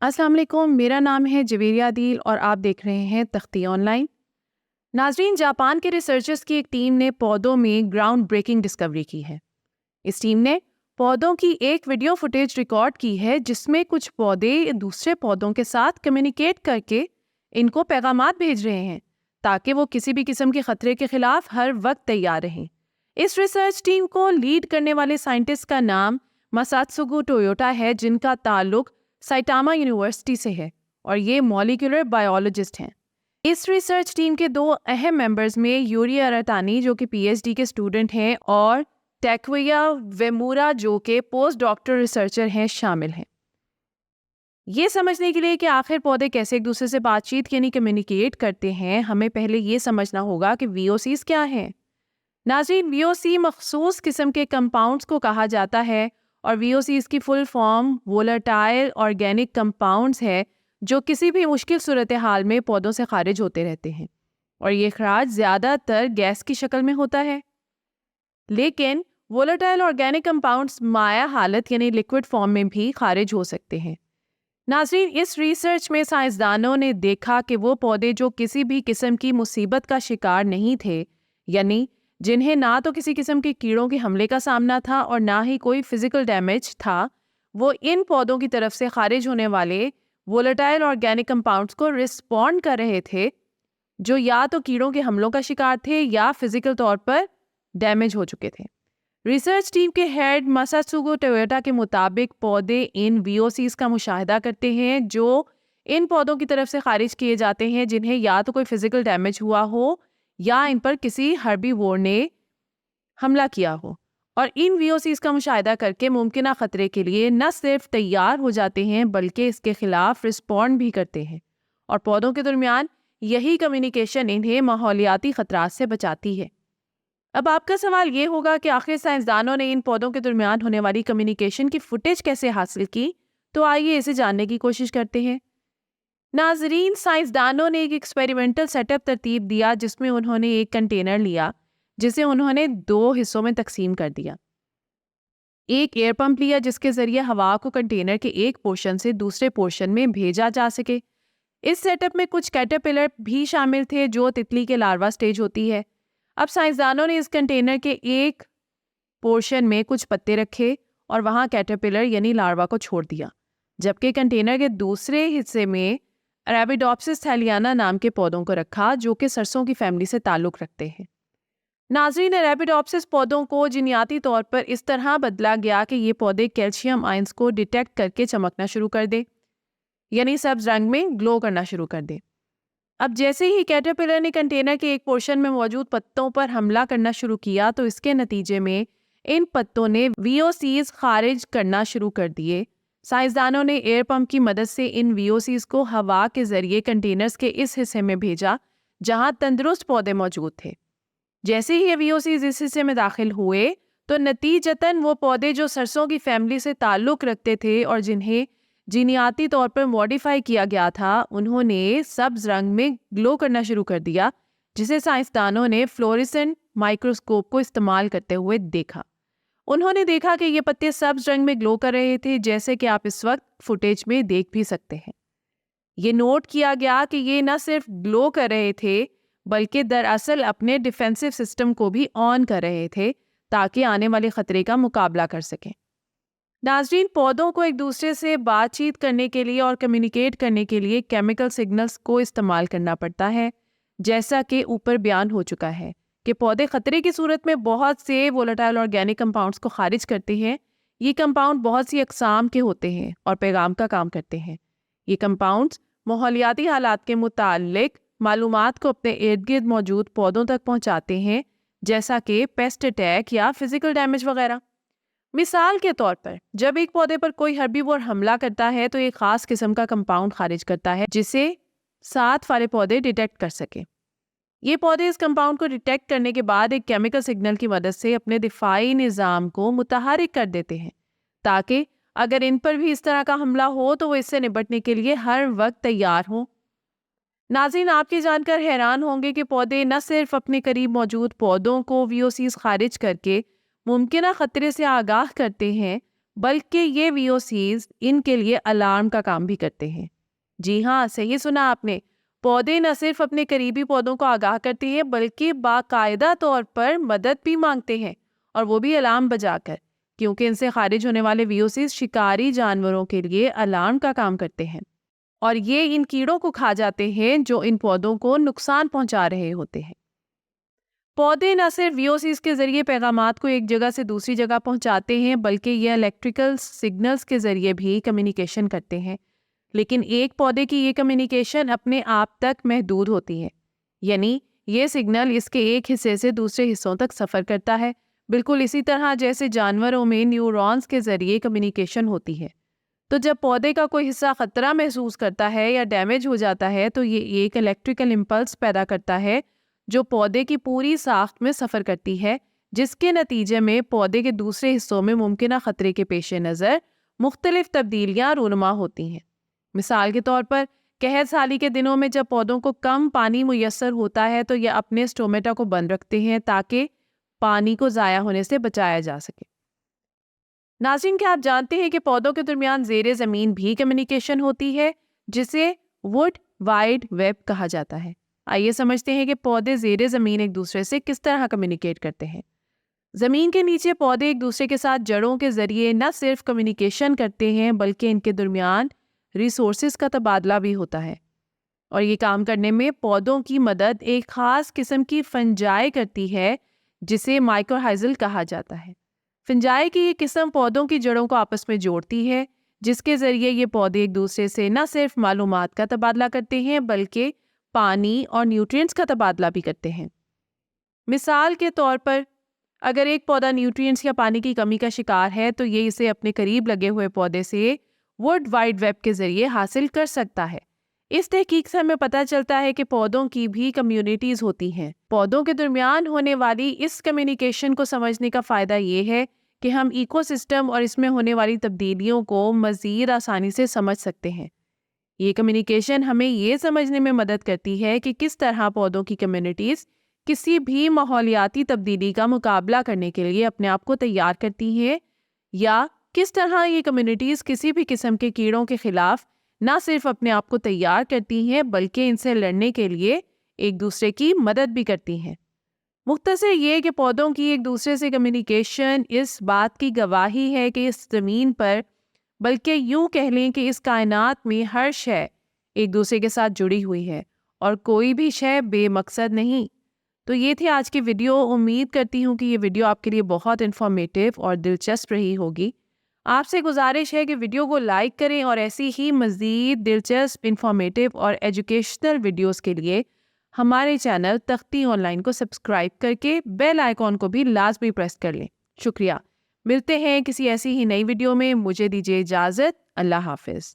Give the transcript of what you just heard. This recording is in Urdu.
السلام علیکم، میرا نام ہے جویریہ عدیل اور آپ دیکھ رہے ہیں تختی آن لائن۔ ناظرین، جاپان کے ریسرچرز کی ایک ٹیم نے پودوں میں گراؤنڈ بریکنگ ڈسکوری کی ہے۔ اس ٹیم نے پودوں کی ایک ویڈیو فوٹیج ریکارڈ کی ہے جس میں کچھ پودے دوسرے پودوں کے ساتھ کمیونیکیٹ کر کے ان کو پیغامات بھیج رہے ہیں تاکہ وہ کسی بھی قسم کے خطرے کے خلاف ہر وقت تیار رہیں۔ اس ریسرچ ٹیم کو لیڈ کرنے والے سائنٹسٹ کا نام مساتسوگو ٹویوٹا ہے، جن کا تعلق سائٹاما یونیورسٹی سے ہے اور یہ مولیکولر بائیولوجسٹ ہیں۔ اس ریسرچ ٹیم کے دو اہم ممبرز میں یوری اراتانی جو کہ پی ایچ ڈی کے اسٹوڈنٹ ہیں اور ٹیکویا ویمورا جو کہ پوسٹ ڈاکٹر ریسرچر ہیں شامل ہیں۔ یہ سمجھنے کے لیے کہ آخر پودے کیسے ایک دوسرے سے بات چیت یعنی کمیونیکیٹ کرتے ہیں، ہمیں پہلے یہ سمجھنا ہوگا کہ وی او سیز کیا ہیں۔ ناظرین، وی او سی مخصوص قسم کے کمپاؤنڈز کو کہا جاتا ہے اور وی او سیز کی full form volatile organic compounds ہے جو کسی بھی مشکل صورتحال میں پودوں سے خارج ہوتے رہتے ہیں، اور یہ اخراج زیادہ تر گیس کی شکل میں ہوتا ہے، لیکن وولٹائل آرگینک کمپاؤنڈز مائع حالت یعنی لیکوڈ فارم میں بھی خارج ہو سکتے ہیں۔ ناظرین، اس ریسرچ میں سائنسدانوں نے دیکھا کہ وہ پودے جو کسی بھی قسم کی مصیبت کا شکار نہیں تھے، یعنی جنہیں نہ تو کسی قسم کے کیڑوں کے حملے کا سامنا تھا اور نہ ہی کوئی فزیکل ڈیمیج تھا، وہ ان پودوں کی طرف سے خارج ہونے والے وولٹائل آرگینک کمپاؤنڈز کو رسپونڈ کر رہے تھے جو یا تو کیڑوں کے حملوں کا شکار تھے یا فزیکل طور پر ڈیمیج ہو چکے تھے۔ ریسرچ ٹیم کے ہیڈ مساتسوگو ٹویوٹا کے مطابق پودے ان وی او سیز کا مشاہدہ کرتے ہیں جو ان پودوں کی طرف سے خارج کیے جاتے ہیں جنہیں یا تو کوئی فزیکل ڈیمیج ہوا ہو یا ان پر کسی ہربی وور نے حملہ کیا ہو، اور ان وی او سیز کا مشاہدہ کر کے ممکنہ خطرے کے لیے نہ صرف تیار ہو جاتے ہیں بلکہ اس کے خلاف رسپونڈ بھی کرتے ہیں، اور پودوں کے درمیان یہی کمیونیکیشن انہیں ماحولیاتی خطرات سے بچاتی ہے۔ اب آپ کا سوال یہ ہوگا کہ آخر سائنسدانوں نے ان پودوں کے درمیان ہونے والی کمیونیکیشن کی فوٹیج کیسے حاصل کی، تو آئیے اسے جاننے کی کوشش کرتے ہیں۔ ناظرین، سائنسدانوں نے ایک ایکسپیریمنٹل سیٹ اپ ترتیب دیا جس میں انہوں نے ایک کنٹینر لیا جسے انہوں نے دو حصوں میں تقسیم کر دیا۔ ایک ایئر پمپ لیا جس کے ذریعے ہوا کو کنٹینر کے ایک پورشن سے دوسرے پورشن میں بھیجا جا سکے۔ اس سیٹ اپ میں کچھ کیٹرپلر بھی شامل تھے جو تتلی کے لاروا سٹیج ہوتی ہے۔ اب سائنسدانوں نے اس کنٹینر کے ایک پورشن میں کچھ پتے رکھے اور وہاں کیٹرپلر یعنی لاروا کو چھوڑ دیا، جبکہ کنٹینر کے دوسرے حصے میں اریبیڈوپسس تھیلیانا نام کے پودوں کو رکھا جو کہ سرسوں کی فیملی سے تعلق رکھتے ہیں۔ ناظرین، اریبیڈوپسس پودوں کو جینیاتی طور پر اس طرح بدلا گیا کہ یہ پودے کیلشیم آئنز کو ڈیٹیکٹ کر کے چمکنا شروع کر دے، یعنی سبز رنگ میں گلو کرنا شروع کر دے۔ اب جیسے ہی کیٹرپلر نے کنٹینر کے ایک پورشن میں موجود پتوں پر حملہ کرنا شروع کیا تو اس کے نتیجے میں ان پتوں نے وی او سیز خارج کرنا شروع کر دیے۔ سائنسدانوں نے ایئر پمپ کی مدد سے ان وی او سیز کو ہوا کے ذریعے کنٹینرز کے اس حصے میں بھیجا جہاں تندرست پودے موجود تھے۔ جیسے ہی وی او سیز اس حصے میں داخل ہوئے تو نتیجتاً وہ پودے جو سرسوں کی فیملی سے تعلق رکھتے تھے اور جنہیں جینیاتی طور پر ماڈیفائی کیا گیا تھا، انہوں نے سبز رنگ میں گلو کرنا شروع کر دیا، جسے سائنسدانوں نے فلوریسنٹ مائکروسکوپ کو استعمال کرتے ہوئے دیکھا۔ انہوں نے دیکھا کہ یہ پتے سبز رنگ میں گلو کر رہے تھے، جیسے کہ آپ اس وقت فوٹیج میں دیکھ بھی سکتے ہیں۔ یہ نوٹ کیا گیا کہ یہ نہ صرف گلو کر رہے تھے بلکہ دراصل اپنے ڈیفینسو سسٹم کو بھی آن کر رہے تھے تاکہ آنے والے خطرے کا مقابلہ کر سکیں۔ ناظرین، پودوں کو ایک دوسرے سے بات چیت کرنے کے لیے اور کمیونیکیٹ کرنے کے لیے کیمیکل سگنلز کو استعمال کرنا پڑتا ہے، جیسا کہ اوپر بیان ہو چکا ہے کہ پودے خطرے کی صورت میں بہت سے وولٹائل آرگینک کمپاؤنڈز کو خارج کرتے ہیں۔ یہ کمپاؤنڈ بہت سی اقسام کے ہوتے ہیں اور پیغام کا کام کرتے ہیں۔ یہ کمپاؤنڈز ماحولیاتی حالات کے متعلق معلومات کو اپنے ارد گرد موجود پودوں تک پہنچاتے ہیں، جیسا کہ پیسٹ اٹیک یا فزیکل ڈیمیج وغیرہ۔ مثال کے طور پر جب ایک پودے پر کوئی ہربیوور حملہ کرتا ہے تو ایک خاص قسم کا کمپاؤنڈ خارج کرتا ہے جسے ساتھ والے پودے ڈیٹیکٹ کر سکیں۔ یہ پودے اس کمپاؤنڈ کو ڈیٹیکٹ کرنے کے بعد ایک کیمیکل سگنل کی مدد سے اپنے دفاعی نظام کو متحرک کر دیتے ہیں تاکہ اگر ان پر بھی اس طرح کا حملہ ہو تو وہ اس سے نپٹنے کے لیے ہر وقت تیار ہوں۔ ناظرین، آپ یہ جان کر حیران ہوں گے کہ پودے نہ صرف اپنے قریب موجود پودوں کو وی او سیز خارج کر کے ممکنہ خطرے سے آگاہ کرتے ہیں بلکہ یہ VOCs ان کے لیے الارم کا کام بھی کرتے ہیں۔ جی ہاں، صحیح سنا آپ نے، پودے نہ صرف اپنے قریبی پودوں کو آگاہ کرتے ہیں بلکہ باقاعدہ طور پر مدد بھی مانگتے ہیں، اور وہ بھی الارم بجا کر، کیونکہ ان سے خارج ہونے والے VOCs شکاری جانوروں کے لیے الارم کا کام کرتے ہیں، اور یہ ان کیڑوں کو کھا جاتے ہیں جو ان پودوں کو نقصان پہنچا رہے ہوتے ہیں۔ پودے نہ صرف VOCs کے ذریعے پیغامات کو ایک جگہ سے دوسری جگہ پہنچاتے ہیں بلکہ یہ الیکٹریکل سگنلز کے ذریعے بھی کمیونیکیشن کرتے ہیں، لیکن ایک پودے کی یہ کمیونیکیشن اپنے آپ تک محدود ہوتی ہے، یعنی یہ سگنل اس کے ایک حصے سے دوسرے حصوں تک سفر کرتا ہے، بالکل اسی طرح جیسے جانوروں میں نیورونز کے ذریعے کمیونیکیشن ہوتی ہے۔ تو جب پودے کا کوئی حصہ خطرہ محسوس کرتا ہے یا ڈیمیج ہو جاتا ہے تو یہ ایک الیکٹریکل امپلس پیدا کرتا ہے جو پودے کی پوری ساخت میں سفر کرتی ہے، جس کے نتیجے میں پودے کے دوسرے حصوں میں ممکنہ خطرے کے پیش نظر مختلف تبدیلیاں رونما ہوتی ہیں۔ مثال کے طور پر قحط سالی کے دنوں میں جب پودوں کو کم پانی میسر ہوتا ہے تو یہ اپنے سٹومیٹا کو بند رکھتے ہیں تاکہ پانی کو ضائع ہونے سے بچایا جا سکے۔ ناظرین، کیا آپ جانتے ہیں کہ پودوں کے درمیان زیر زمین بھی کمیونیکیشن ہوتی ہے جسے وڈ وائڈ ویب کہا جاتا ہے؟ آئیے سمجھتے ہیں کہ پودے زیر زمین ایک دوسرے سے کس طرح کمیونیکیٹ کرتے ہیں۔ زمین کے نیچے پودے ایک دوسرے کے ساتھ جڑوں کے ذریعے نہ صرف کمیونیکیشن کرتے ہیں بلکہ ان کے درمیان ریسورسز کا تبادلہ بھی ہوتا ہے، اور یہ کام کرنے میں پودوں کی مدد ایک خاص قسم کی فنجائے کرتی ہے جسے مائکروہائزل کہا جاتا ہے۔ فنجائے کی یہ قسم پودوں کی جڑوں کو آپس میں جوڑتی ہے، جس کے ذریعے یہ پودے ایک دوسرے سے نہ صرف معلومات کا تبادلہ کرتے ہیں بلکہ پانی اور نیوٹرینٹس کا تبادلہ بھی کرتے ہیں۔ مثال کے طور پر اگر ایک پودا نیوٹرینٹس یا پانی کی کمی کا شکار ہے تو یہ اسے اپنے قریب لگے ہوئے پودے سے ورلڈ وائڈ ویب کے ذریعے حاصل کر سکتا ہے۔ اس تحقیق سے ہمیں پتہ چلتا ہے کہ پودوں کی بھی کمیونٹیز ہوتی ہیں۔ پودوں کے درمیان ہونے والی اس کمیونیکیشن کو سمجھنے کا فائدہ یہ ہے کہ ہم ایکو سسٹم اور اس میں ہونے والی تبدیلیوں کو مزید آسانی سے سمجھ سکتے ہیں۔ یہ کمیونیکیشن ہمیں یہ سمجھنے میں مدد کرتی ہے کہ کس طرح پودوں کی کمیونٹیز کسی بھی ماحولیاتی تبدیلی کا مقابلہ کرنے کے لیے اپنے آپ کو تیار کرتی ہیں، یا کس طرح یہ کمیونٹیز کسی بھی قسم کے کیڑوں کے خلاف نہ صرف اپنے آپ کو تیار کرتی ہیں بلکہ ان سے لڑنے کے لیے ایک دوسرے کی مدد بھی کرتی ہیں۔ مختصر یہ کہ پودوں کی ایک دوسرے سے کمیونیکیشن اس بات کی گواہی ہے کہ اس زمین پر، بلکہ یوں کہہ لیں کہ اس کائنات میں ہر شے ایک دوسرے کے ساتھ جڑی ہوئی ہے اور کوئی بھی شے بے مقصد نہیں۔ تو یہ تھی آج کی ویڈیو۔ امید کرتی ہوں کہ یہ ویڈیو آپ کے لیے بہت انفارمیٹیو اور دلچسپ رہی ہوگی۔ آپ سے گزارش ہے کہ ویڈیو کو لائک کریں اور ایسی ہی مزید دلچسپ، انفارمیٹیو اور ایجوکیشنل ویڈیوز کے لیے ہمارے چینل تختی آن لائن کو سبسکرائب کر کے بیل آئیکن کو بھی لازمی پریس کر لیں۔ شکریہ۔ ملتے ہیں کسی ایسی ہی نئی ویڈیو میں۔ مجھے دیجیے اجازت۔ اللہ حافظ۔